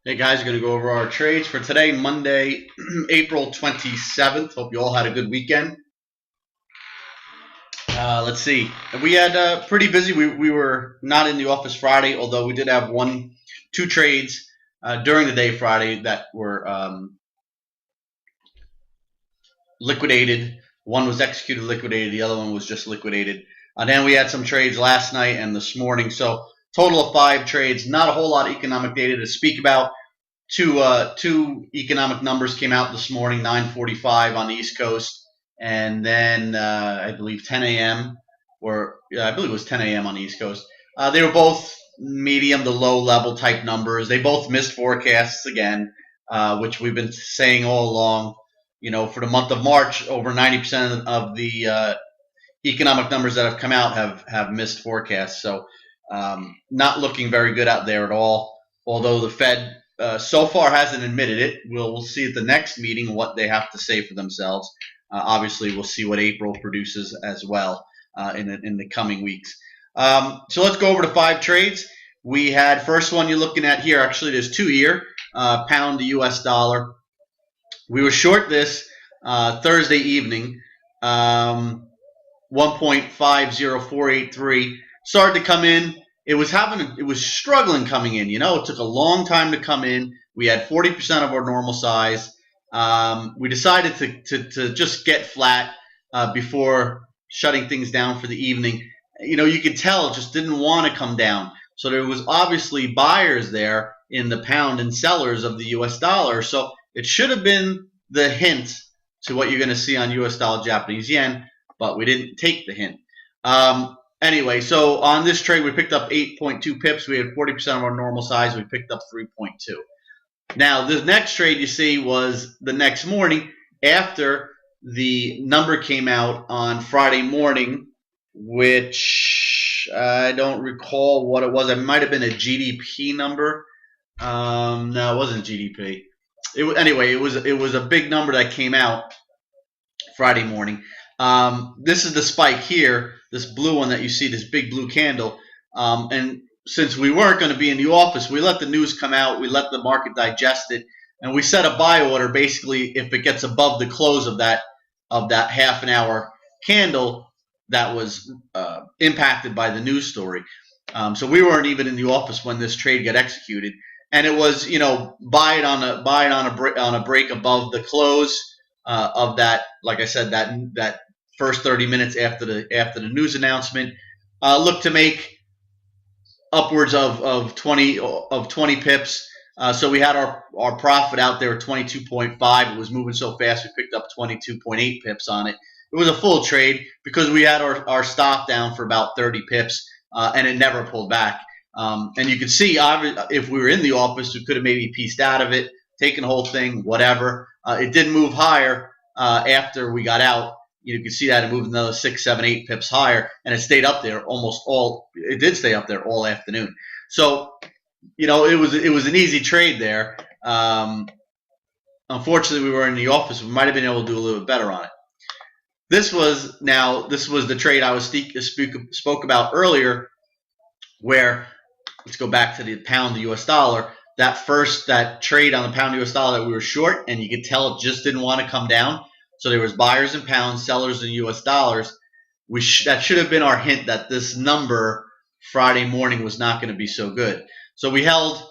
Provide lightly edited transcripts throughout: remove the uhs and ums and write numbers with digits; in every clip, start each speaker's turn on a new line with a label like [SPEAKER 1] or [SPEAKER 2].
[SPEAKER 1] Hey guys, we're going to go over our trades for today, Monday, April 27th. Hope you all had a good weekend. Let's see. We had pretty busy. We were not in the office Friday, although we did have two trades during the day Friday that were liquidated. One was executed, liquidated. The other one was just liquidated. Then we had some trades last night and this morning. So total of 5 trades. Not a whole lot of economic data to speak about. Two economic numbers came out this morning, 9:45 on the East Coast, and then I believe 10 a.m. or I believe it was 10 a.m. on the East Coast. They were both medium to low level type numbers. They both missed forecasts again, which we've been saying all along. You know, for the month of March, over 90% of the economic numbers that have come out have missed forecasts. So not looking very good out there at all. Although the Fed so far hasn't admitted it. We'll see at the next meeting what they have to say for themselves. Obviously, we'll see what April produces as well in the coming weeks. So let's go over to 5 trades. We had first one you're looking at here. Actually, there's 2 here. Pound to U.S. dollar. We were short this Thursday evening. 1.50483 started to come in. It was struggling coming in. You know, it took a long time to come in. We had 40% of our normal size. We decided to just get flat before shutting things down for the evening. You know, you could tell it just didn't want to come down. So there was obviously buyers there in the pound and sellers of the U.S. dollar. So it should have been the hint to what you're going to see on U.S. dollar Japanese yen, but we didn't take the hint. Anyway, so on this trade, we picked up 8.2 pips. We had 40% of our normal size. We picked up 3.2. Now, the next trade you see was the next morning after the number came out on Friday morning, which I don't recall what it was. It might have been a GDP number. No, it wasn't GDP. Anyway, it was a big number that came out Friday morning. This is the spike here, this blue one that you see, this big blue candle. And since we weren't going to be in the office, we let the news come out, we let the market digest it, and we set a buy order basically if it gets above the close of that half an hour candle that was impacted by the news story. So we weren't even in the office when this trade got executed, and it was, you know, buy it on a break above the close of that. Like I said, that first 30 minutes after the news announcement, look to make upwards of 20 pips. So we had our profit out there at 22.5. It was moving so fast we picked up 22.8 pips on it. It was a full trade because we had our stop down for about 30 pips, and it never pulled back. And you can see, if we were in the office, we could have maybe pieced out of it, taken the whole thing, whatever. It did move higher after we got out. You can see that it moved another 6, 7, 8 pips higher, and it stayed up there it did stay up there all afternoon. So, you know, it was an easy trade there. Unfortunately, we were in the office. We might have been able to do a little bit better on it. This was the trade I spoke about earlier, where let's go back to the pound to U.S. dollar. That trade on the pound to U.S. dollar that we were short, and you could tell it just didn't want to come down. So there was buyers in pounds, sellers in U.S. dollars. That should have been our hint that this number Friday morning was not going to be so good. So we held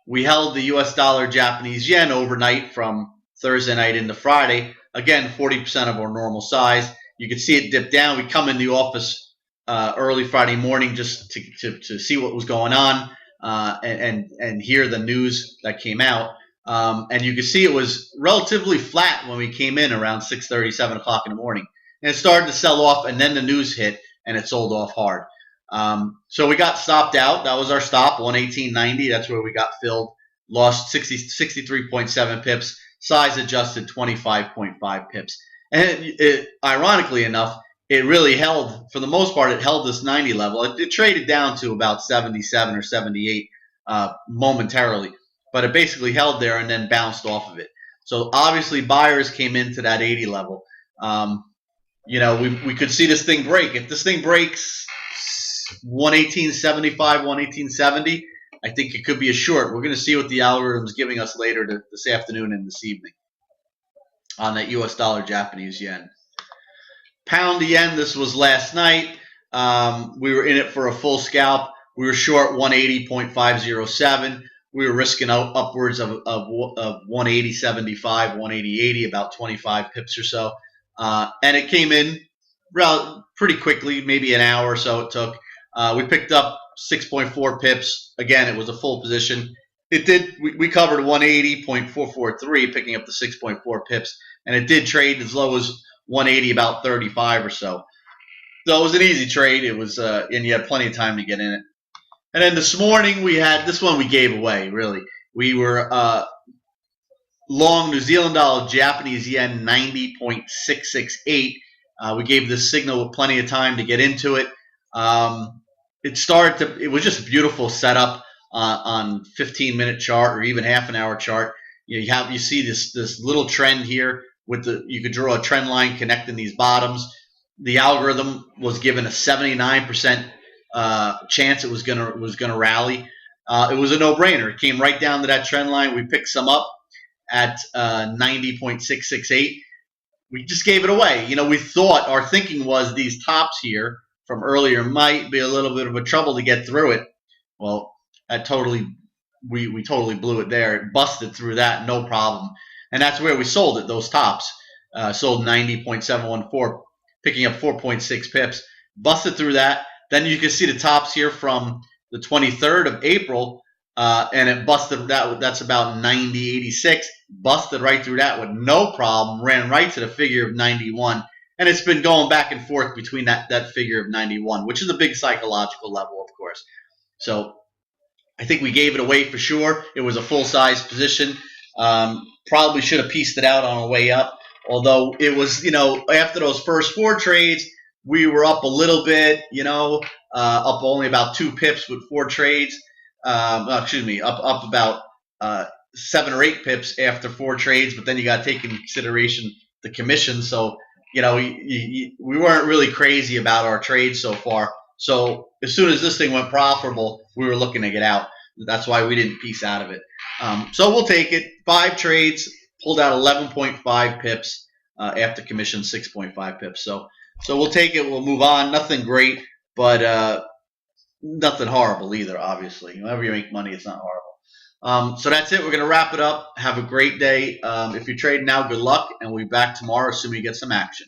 [SPEAKER 1] the U.S. dollar Japanese yen overnight from Thursday night into Friday. Again, 40% of our normal size. You can see it dip down. We come in the office early Friday morning just to see what was going on and hear the news that came out. And you can see it was relatively flat when we came in around 6:30, 7 o'clock in the morning. And it started to sell off, and then the news hit, and it sold off hard. So we got stopped out. That was our stop, 118.90. That's where we got filled. Lost 63.7 pips. Size adjusted 25.5 pips. And ironically enough, it really held, for the most part, it held this 90 level. It traded down to about 77 or 78 momentarily. But it basically held there and then bounced off of it. So obviously buyers came into that 80 level. You know, we could see this thing break. If this thing breaks 118.75, 118.70, I think it could be a short. We're going to see what the algorithm's giving us later this afternoon and this evening on that US dollar Japanese yen. Pound yen, this was last night. We were in it for a full scalp. We were short 180.507. We were risking upwards of 180.75, 180.80, about 25 pips or so. And it came in pretty quickly, maybe an hour or so it took. We picked up 6.4 pips. Again, it was a full position. It did. We covered 180.443, picking up the 6.4 pips, and it did trade as low as 180, about 35 or so. So it was an easy trade. It was, and you had plenty of time to get in it. And then this morning we had this one we gave away. Really, we were long New Zealand dollar Japanese yen 90.668. We gave this signal with plenty of time to get into it. It was just a beautiful setup on 15-minute chart or even half an hour chart. You see this little trend here with you could draw a trend line connecting these bottoms. The algorithm was given a 79% chance it was gonna rally. It was a no-brainer. It came right down to that trend line. We picked some up at 90.668. We just gave it away. We thought, our thinking was these tops here from earlier might be a little bit of a trouble to get through it. Well, we totally blew it there. It busted through that, no problem. And that's where we sold it, those tops. Sold 90.714, picking up 4.6 pips. Busted through that. Then you can see the tops here from the 23rd of April, and it busted that. That's about 90.86. Busted right through that with no problem. Ran right to the figure of 91. And it's been going back and forth between that figure of 91, which is a big psychological level, of course. So I think we gave it away for sure. It was a full-size position. Probably should have pieced it out on our way up. Although it was, after those first 4 trades, we were up a little bit, up only about 2 pips with 4 trades. Up about 7 or 8 pips after 4 trades. But then you got to take into consideration the commission. So, we weren't really crazy about our trades so far. So as soon as this thing went profitable, we were looking to get out. That's why we didn't piece out of it. So we'll take it. 5 trades, pulled out 11.5 pips after commission, 6.5 pips. So we'll take it. We'll move on. Nothing great, but nothing horrible either, obviously. Whenever you make money, it's not horrible. So that's it. We're going to wrap it up. Have a great day. If you're trading now, good luck, and we'll be back tomorrow assuming you get some action.